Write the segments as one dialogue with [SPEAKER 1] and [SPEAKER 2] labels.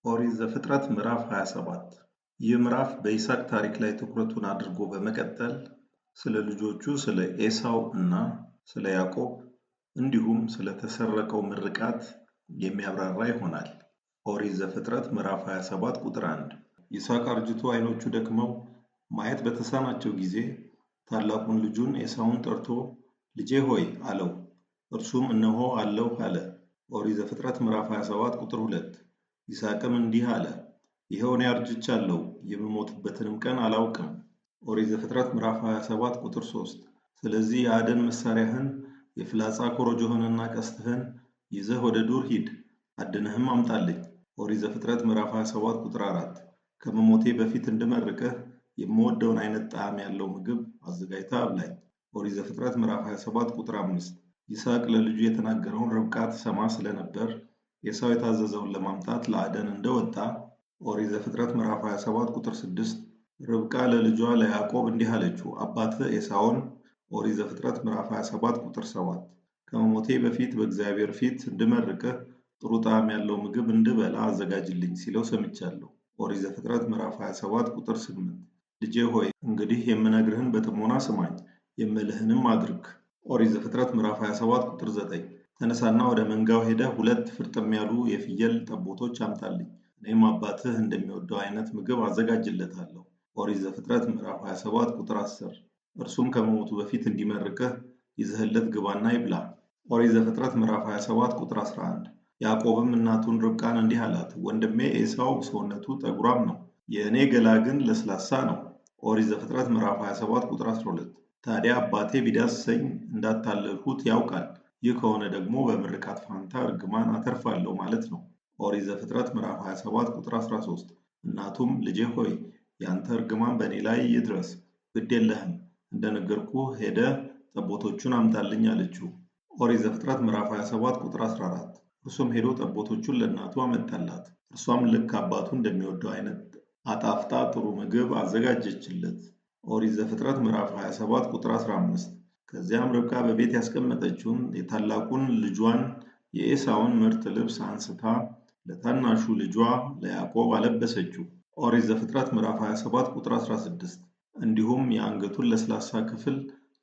[SPEAKER 1] ኦሪት ዘፍጥረት ምዕራፍ 27 ይህ ምዕራፍ በይስሐቅ ታሪክ ላይ ትኩረቱን አድርጎ በመቀጠል ስለ ልጆቹ ስለ ኤሳው እና ስለ ያዕቆብ እንዲሁም ስለተሰረቀው ምርቃት የሚያብራራ ይሆናል። ኦሪት ዘፍጥረት ምዕራፍ 27 ቁጥር 1 ይስሐቅ አርጅቶ ዓይኖቹ ደክመው ማየት በተሳናቸው ጊዜ ታላቁን ልጁን ኤሳውን ጠርቶ ልጄ ሆይ አለው። እርሱም እነሆ አለሁ አለ። ኦሪት ዘፍጥረት ምዕራፍ 27 ቁጥር 2 ይስሐቅም እንዲህ አለ፣ ይኸው እኔ አርጅቻለሁ፣ የምሞትበትንም ቀን አላውቅም። ኦሪት ዘፍጥረት ምዕራፍ 27 ቁጥር 3 ስለዚህ የአደን መሳሪያህን የፍላጻ ኮረጆህንና ቀስትህን ይዘህ ወደ ዱር ሂድ፣ አድነህም አምጣልኝ። ኦሪት ዘፍጥረት ምዕራፍ 27 ቁጥር 4 ከመሞቴ በፊት እንድመርቅህ የምወደውን አይነት ጣዕም ያለው ምግብ አዘጋጅተህ አብላኝ። ኦሪት ዘፍጥረት ምዕራፍ 27 ቁጥር 5 ይስሐቅ ለልጁ የተናገረውን ርብቃ ትሰማ ስለነበር ኤሳው የታዘዘውን ለማምጣት ለአደን እንደወጣ ኦሪት ዘፍጥረት ምዕራፍ 27 ቁጥር 6 ርብቃ ለልጇ ለያዕቆብ እንዲህ አለችው፣ አባትህ ኤሳውን ኦሪት ዘፍጥረት ምዕራፍ 27 ቁጥር 7 ከመሞቴ በፊት በእግዚአብሔር ፊት እንድመርቅህ ጥሩ ጣዕም ያለው ምግብ እንድበላ አዘጋጅልኝ ሲለው ሰምቻለሁ። ኦሪት ዘፍጥረት ምዕራፍ 27 ቁጥር 8 ልጄ ሆይ እንግዲህ የምነግርህን በጥሞና ስማኝ፣ የምልህንም አድርግ። ኦሪት ዘፍጥረት ምዕራፍ 27 ቁጥር 9 ተነሳና ወደ መንጋው ሄደህ 2 ፍርጥም ያሉ የፍየል ጠቦቶች አምጣልኝ፣ እኔም አባትህ እንደሚወደው አይነት ምግብ አዘጋጅለታለሁ። ኦሪት ዘፍጥረት ምዕራፍ 27 ቁጥር 10 እርሱም ከመሞቱ በፊት እንዲመርቅህ ይዘህለት ግባና ይብላ። ኦሪት ዘፍጥረት ምዕራፍ 27 ቁጥር 11 ያዕቆብም እናቱን ርብቃን እንዲህ አላት፣ ወንድሜ ኤሳው ሰውነቱ ጠጉራም ነው፣ የእኔ ገላ ግን ለስላሳ ነው። ኦሪት ዘፍጥረት ምዕራፍ 27 ቁጥር 12 ታዲያ አባቴ ቢዳስሰኝ እንዳታለልሁት ያውቃል፣ ይህ ከሆነ ደግሞ በምርቃት ፋንታ እርግማን አተርፋለሁ ማለት ነው። ኦሪት ዘፍጥረት ምዕራፍ 27 ቁጥር 13 እናቱም ልጄ ሆይ ያንተ እርግማን በእኔ ላይ ይድረስ፣ ግድ የለህም፣ እንደነገርኩህ ሄደህ ጠቦቶቹን አምጣልኝ አለችው። ኦሪት ዘፍጥረት ምዕራፍ 27 ቁጥር 14 እርሱም ሄዶ ጠቦቶቹን ለእናቱ አመጣላት። እርሷም ልክ አባቱ እንደሚወደው አይነት አጣፍጣ ጥሩ ምግብ አዘጋጀችለት። ኦሪት ዘፍጥረት ምዕራፍ 27 ቁጥር 15 ከዚያም ርብቃ በቤት ያስቀመጠችውን የታላቁን ልጇን የኤሳውን ምርጥ ልብስ አንስታ ለታናሹ ልጇ ለያዕቆብ አለበሰችው። ኦሪት ዘፍጥረት ምዕራፍ 27 ቁጥር 16 እንዲሁም የአንገቱን ለስላሳ ክፍል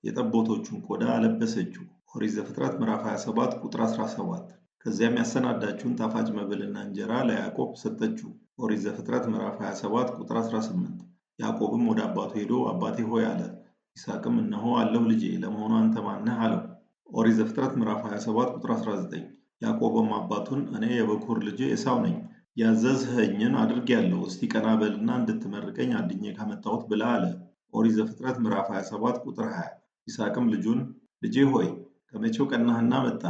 [SPEAKER 1] የጠቦቶቹን ቆዳ አለበሰችው። ኦሪት ዘፍጥረት ምዕራፍ 27 ቁጥር 17 ከዚያም ያሰናዳችውን ጣፋጭ መብልና እንጀራ ለያዕቆብ ሰጠችው። ኦሪት ዘፍጥረት ምዕራፍ 27 ቁጥር 18 ያዕቆብም ወደ አባቱ ሄዶ አባቴ ሆይ አለ። ይስሐቅም እነሆ አለሁ ልጄ፣ ለመሆኑ አንተ ማን ነህ አለው። ኦሪት ዘፍጥረት ምዕራፍ 27 ቁጥር 19 ያዕቆብም አባቱን እኔ የበኩር ልጅ ኤሳው ነኝ፣ ያዘዝኸኝን አድርጌአለሁ፣ እስቲ ቀና በልና እንድትመርቀኝ አድኜ ካመጣሁት ብላ አለ። ኦሪት ዘፍጥረት ምዕራፍ 27 ቁጥር 20 ይስሐቅም ልጁን ልጄ ሆይ ከመቼው ቀናህና መጣ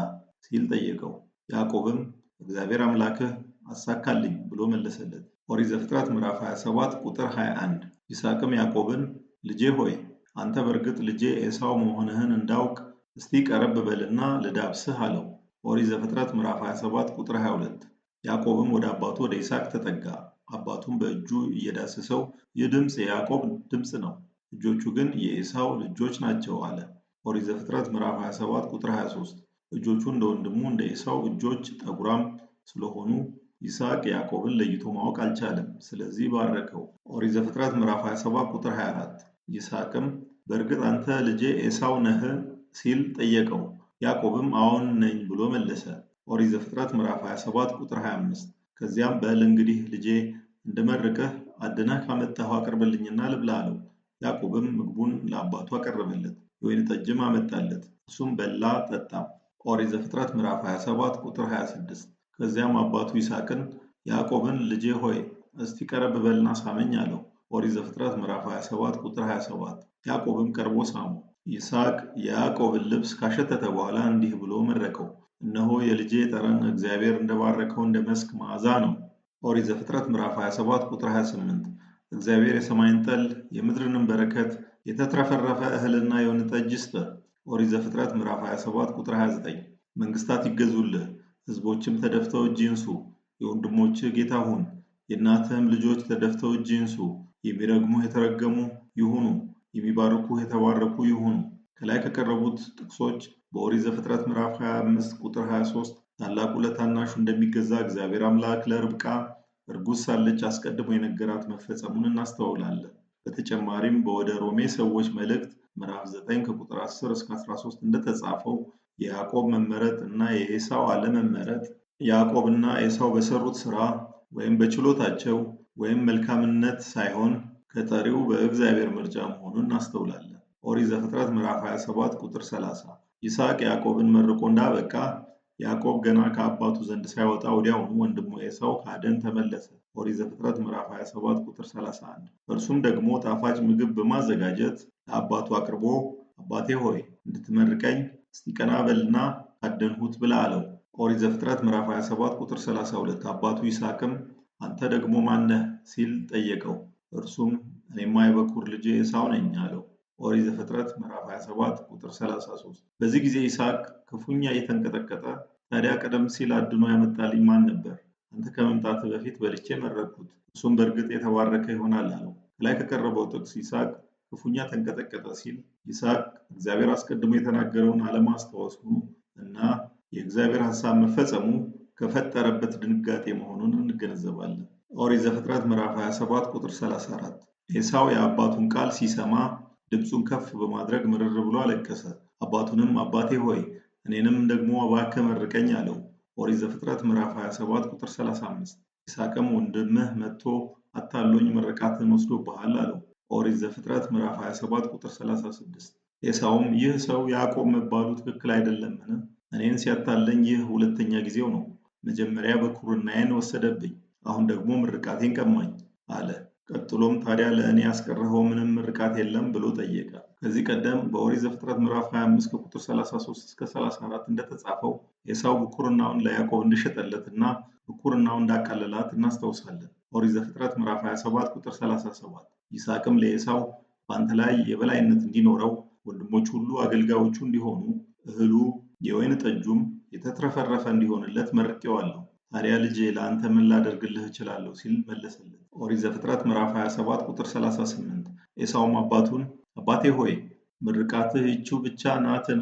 [SPEAKER 1] ሲል ጠየቀው። ያዕቆብም እግዚአብሔር አምላክህ አሳካልኝ ብሎ መለሰለት። ኦሪት ዘፍጥረት ምዕራፍ 27 ቁጥር 21 ይስሐቅም ያዕቆብን ልጄ ሆይ አንተ በእርግጥ ልጄ ኤሳው መሆንህን እንዳውቅ እስቲ ቀረብ በልና ልዳብስህ አለው። ኦሪት ዘፍጥረት ምዕራፍ 27 ቁጥር 22 ያዕቆብም ወደ አባቱ ወደ ይስሐቅ ተጠጋ፣ አባቱም በእጁ እየዳሰሰው ይህ ድምፅ የያዕቆብ ድምፅ ነው፣ እጆቹ ግን የኤሳው እጆች ናቸው አለ። ኦሪት ዘፍጥረት ምዕራፍ 27 ቁጥር 23 እጆቹ እንደ ወንድሙ እንደ ኤሳው እጆች ጠጉራም ስለሆኑ ይስሐቅ ያዕቆብን ለይቶ ማወቅ አልቻለም፣ ስለዚህ ባረከው። ኦሪት ዘፍጥረት ምዕራፍ 27 ቁጥር 24 ይስሐቅም በእርግጥ አንተ ልጄ ኤሳው ነህ ሲል ጠየቀው። ያዕቆብም አዎን ነኝ ብሎ መለሰ። ኦሪት ዘፍጥረት ምዕራፍ 27 ቁጥር 25 ከዚያም በል እንግዲህ ልጄ እንድመርቅህ አድነህ ካመጣኸው አቅርብልኝና ልብላ አለው። ያዕቆብም ምግቡን ለአባቱ አቀረበለት፣ የወይን ጠጅም አመጣለት፣ እሱም በላ ጠጣም። ኦሪት ዘፍጥረት ምዕራፍ 27 ቁጥር 26 ከዚያም አባቱ ይስሐቅን ያዕቆብን ልጄ ሆይ እስቲ ቀረብ በልና ሳመኝ አለው። ኦሪት ዘፍጥረት ምዕራፍ 27 ቁጥር 27 ያዕቆብም ቀርቦ ሳመው። ይስሐቅ የያዕቆብን ልብስ ካሸተተ በኋላ እንዲህ ብሎ መረቀው፣ እነሆ የልጄ ጠረን እግዚአብሔር እንደባረከው እንደ መስክ መዓዛ ነው። ኦሪት ዘፍጥረት ምዕራፍ 27 ቁጥር 28 እግዚአብሔር የሰማይን ጠል የምድርንም በረከት የተትረፈረፈ እህልና የወይን ጠጅ ይስጥህ። ኦሪት ዘፍጥረት ምዕራፍ 27 ቁጥር 29 መንግስታት ይገዙልህ፣ ህዝቦችም ተደፍተው እጅ ይንሱ፣ የወንድሞችህ ጌታ ሁን፣ የእናትህም ልጆች ተደፍተው እጅ ይንሱ፣ የሚረግሙህ የተረገሙ ይሁኑ፣ የሚባርኩህ የተባረኩ ይሁኑ። ከላይ ከቀረቡት ጥቅሶች በኦሪት ዘፍጥረት ምዕራፍ 25 ቁጥር 23 ታላቁ ለታናሹ እንደሚገዛ እግዚአብሔር አምላክ ለርብቃ እርጉዝ ሳለች አስቀድሞ የነገራት መፈጸሙን እናስተውላለን። በተጨማሪም በወደ ሮሜ ሰዎች መልእክት ምዕራፍ 9 ከቁጥር 10 እስከ 13 እንደተጻፈው የያዕቆብ መመረጥ እና የኤሳው አለመመረጥ ያዕቆብና ኤሳው በሰሩት ሥራ ወይም በችሎታቸው ወይም መልካምነት ሳይሆን ከጠሪው በእግዚአብሔር ምርጫ መሆኑን እናስተውላለን። ኦሪት ዘፍጥረት ምዕራፍ 27 ቁጥር 30 ይስሐቅ ያዕቆብን መርቆ እንዳበቃ ያዕቆብ ገና ከአባቱ ዘንድ ሳይወጣ ወዲያውኑ ወንድሙ ኤሳው ከአደን ተመለሰ። ኦሪት ዘፍጥረት ምዕራፍ 27 ቁጥር 31 እርሱም ደግሞ ጣፋጭ ምግብ በማዘጋጀት ለአባቱ አቅርቦ አባቴ ሆይ እንድትመርቀኝ እስቲ ቀና በልና አደንሁት ብላ አለው። ኦሪት ዘፍጥረት ምዕራፍ 27 ቁጥር 32 አባቱ ይስሐቅም አንተ ደግሞ ማነህ ሲል ጠየቀው። እርሱም እኔማ የበኩር ልጄ ኤሳው ነኝ አለው። ኦሪት ዘፍጥረት ምዕራፍ 27 ቁጥር 33 በዚህ ጊዜ ይስሐቅ ክፉኛ እየተንቀጠቀጠ ታዲያ ቀደም ሲል አድኖ ያመጣልኝ ማን ነበር? አንተ ከመምጣትህ በፊት በልቼ መረቅሁት፣ እሱም በእርግጥ የተባረከ ይሆናል አለው። ከላይ ከቀረበው ጥቅስ ይስሐቅ ክፉኛ ተንቀጠቀጠ ሲል ይስሐቅ እግዚአብሔር አስቀድሞ የተናገረውን አለማስታወሱ እና የእግዚአብሔር ሐሳብ መፈጸሙ ከፈጠረበት ድንጋጤ መሆኑን እንገነዘባለን። ኦሪት ዘፍጥረት ምዕራፍ 27 ቁጥር 34 ኤሳው የአባቱን ቃል ሲሰማ ድምፁን ከፍ በማድረግ ምርር ብሎ አለቀሰ። አባቱንም አባቴ ሆይ እኔንም ደግሞ እባክህ መርቀኝ አለው። ኦሪት ዘፍጥረት ምዕራፍ 27 ቁጥር 35 ይስሐቅም ወንድምህ መጥቶ አታሎኝ ምርቃትን ወስዶብሃል አለው። ኦሪት ዘፍጥረት ምዕራፍ 27 ቁጥር 36 ኤሳውም ይህ ሰው ያዕቆብ መባሉ ትክክል አይደለምን? እኔን ሲያታለኝ ይህ ሁለተኛ ጊዜው ነው። መጀመሪያ በኩርናዬን ወሰደብኝ፣ አሁን ደግሞ ምርቃቴን ቀማኝ አለ። ቀጥሎም ታዲያ ለእኔ ያስቀረኸው ምንም ምርቃት የለም ብሎ ጠየቀ። ከዚህ ቀደም በኦሪት ዘፍጥረት ምዕራፍ 25 ከቁጥር 33 እስከ 34 እንደተጻፈው ኤሳው ብኩርናውን ለያዕቆብ እንደሸጠለትና ብኩርናውን እንዳቃለላት እናስታውሳለን። ኦሪት ዘፍጥረት ምዕራፍ 27 ቁጥር 37 ይስሐቅም ለኤሳው በአንተ ላይ የበላይነት እንዲኖረው ወንድሞች ሁሉ አገልጋዮቹ እንዲሆኑ እህሉ የወይን ጠጁም የተትረፈረፈ እንዲሆንለት መርቄዋለሁ። ታዲያ ልጄ ለአንተ ምን ላደርግልህ እችላለሁ ሲል መለሰለት። ኦሪት ዘፍጥረት ምዕራፍ 27 ቁጥር 38 ኤሳውም አባቱን አባቴ ሆይ ምርቃትህ ይቺው ብቻ ናትን?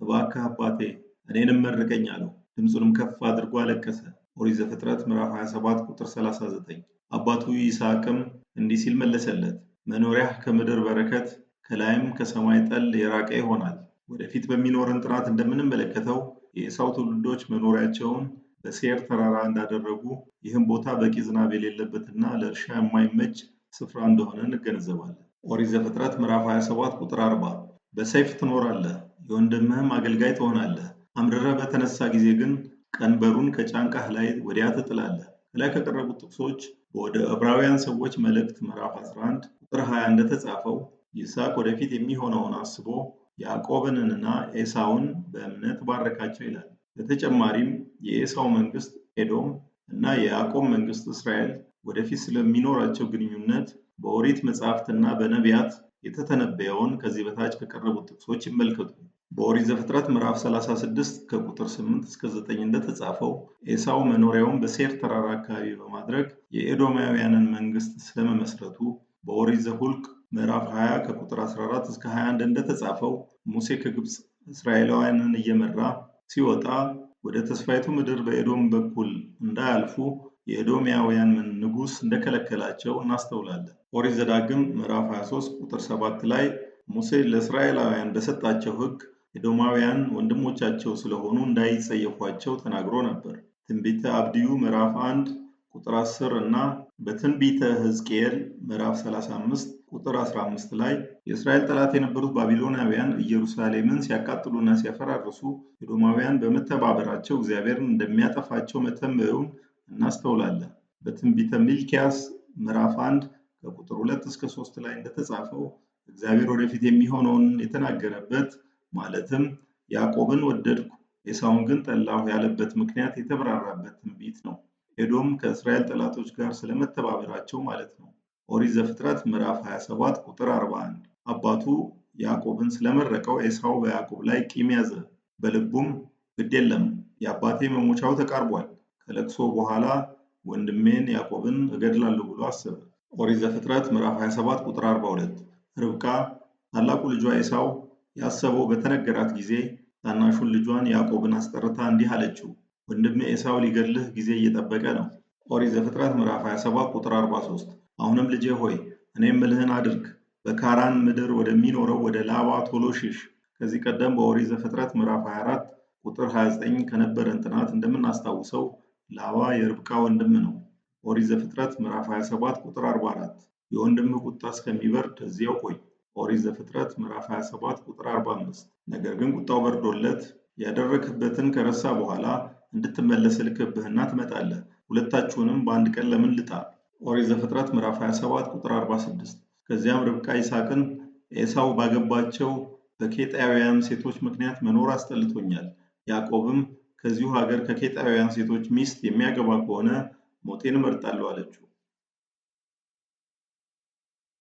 [SPEAKER 1] እባክህ አባቴ እኔንም መርቀኝ አለው። ድምፁንም ከፍ አድርጎ አለቀሰ። ኦሪት ዘፍጥረት ምዕራፍ 27 ቁጥር 39 አባቱ ይስሐቅም እንዲህ ሲል መለሰለት፣ መኖሪያህ ከምድር በረከት ከላይም ከሰማይ ጠል የራቀ ይሆናል። ወደፊት በሚኖረን ጥናት እንደምንመለከተው የኤሳው ትውልዶች መኖሪያቸውን በሴር ተራራ እንዳደረጉ ይህም ቦታ በቂ ዝናብ የሌለበትና ለእርሻ የማይመች ስፍራ እንደሆነ እንገነዘባለን። ኦሪት ዘፍጥረት ምዕራፍ 27 ቁጥር 40 በሰይፍ ትኖራለህ፣ የወንድምህም አገልጋይ ትሆናለህ። አምርረህ በተነሳ ጊዜ ግን ቀንበሩን ከጫንቃህ ላይ ወዲያ ትጥላለህ። ከላይ ከቀረቡት ጥቅሶች ወደ ዕብራውያን ሰዎች መልእክት ምዕራፍ 11 ቁጥር 20 እንደተጻፈው ይስሐቅ ወደፊት የሚሆነውን አስቦ ያዕቆብንና ኤሳውን በእምነት ባረካቸው ይላል። በተጨማሪም የኤሳው መንግስት ኤዶም እና የያዕቆብ መንግስት እስራኤል ወደፊት ስለሚኖራቸው ግንኙነት በኦሪት መጻሕፍትና በነቢያት የተተነበየውን ከዚህ በታች ከቀረቡት ጥቅሶች ይመልከቱ። በኦሪት ዘፍጥረት ምዕራፍ 36 ከቁጥር 8 እስከ 9 እንደተጻፈው ኤሳው መኖሪያውን በሴር ተራራ አካባቢ በማድረግ የኤዶማውያንን መንግስት ስለመመስረቱ፣ በኦሪት ዘኍልቍ ምዕራፍ 20 ከቁጥር 14 እስከ 21 እንደተጻፈው ሙሴ ከግብፅ እስራኤላውያንን እየመራ ሲወጣ ወደ ተስፋይቱ ምድር በኤዶም በኩል እንዳያልፉ የኤዶማውያን ንጉሥ እንደከለከላቸው እናስተውላለን። ኦሪት ዘዳግም ምዕራፍ 23 ቁጥር 7 ላይ ሙሴ ለእስራኤላውያን በሰጣቸው ሕግ ኤዶማውያን ወንድሞቻቸው ስለሆኑ እንዳይጸየፏቸው ተናግሮ ነበር። ትንቢተ አብድዩ ምዕራፍ 1 ቁጥር 10 እና በትንቢተ ሕዝቅኤል ምዕራፍ 35 ቁጥር 15 ላይ የእስራኤል ጠላት የነበሩት ባቢሎናውያን ኢየሩሳሌምን ሲያቃጥሉና ሲያፈራርሱ ኤዶማውያን በመተባበራቸው እግዚአብሔርን እንደሚያጠፋቸው መተንበዩን እናስተውላለን። በትንቢተ ሚልክያስ ምዕራፍ 1 ከቁጥር 2 እስከ 3 ላይ እንደተጻፈው እግዚአብሔር ወደፊት የሚሆነውን የተናገረበት ማለትም ያዕቆብን ወደድኩ ኤሳውን ግን ጠላሁ ያለበት ምክንያት የተብራራበት ትንቢት ነው። ኤዶም ከእስራኤል ጠላቶች ጋር ስለመተባበራቸው ማለት ነው። ኦሪት ዘፍጥረት ምዕራፍ 27 ቁጥር 41 አባቱ ያዕቆብን ስለመረቀው ኤሳው በያዕቆብ ላይ ቂም ያዘ። በልቡም ግድ የለም የአባቴ መሞቻው ተቃርቧል፣ ከለቅሶ በኋላ ወንድሜን ያዕቆብን እገድላለሁ ብሎ አሰበ። ኦሪት ዘፍጥረት ምዕራፍ 27 ቁጥር 42 ርብቃ ታላቁ ልጇ ኤሳው ያሰበው በተነገራት ጊዜ ታናሹን ልጇን ያዕቆብን አስጠርታ እንዲህ አለችው፣ ወንድሜ ኤሳው ሊገድልህ ጊዜ እየጠበቀ ነው። ኦሪት ዘፍጥረት ምዕራፍ 27 ቁጥር 43 አሁንም ልጄ ሆይ እኔ የምልህን አድርግ፣ በካራን ምድር ወደሚኖረው ወደ ላባ ቶሎ ሽሽ። ከዚህ ቀደም በኦሪት ዘፍጥረት ምዕራፍ 24 ቁጥር 29 ከነበረን ጥናት እንደምናስታውሰው ላባ የርብቃ ወንድም ነው። ኦሪት ዘፍጥረት ምዕራፍ 27 ቁጥር 44 የወንድምህ ቁጣ እስከሚበርድ እዚያው ቆይ። ኦሪት ዘፍጥረት ምዕራፍ 27 ቁጥር 45 ነገር ግን ቁጣው በርዶለት ያደረክበትን ከረሳ በኋላ እንድትመለስ እልክብህና ትመጣለህ። ሁለታችሁንም በአንድ ቀን ለምን ልጣ? ኦሪት ዘፍጥረት ምዕራፍ 27 ቁጥር 46 ከዚያም ርብቃ ይስሐቅን ኤሳው ባገባቸው በኬጣውያን ሴቶች ምክንያት መኖር አስጠልቶኛል፣ ያዕቆብም ከዚሁ ሀገር ከኬጣውያን ሴቶች ሚስት የሚያገባ ከሆነ ሞቴን እመርጣለሁ አለችው።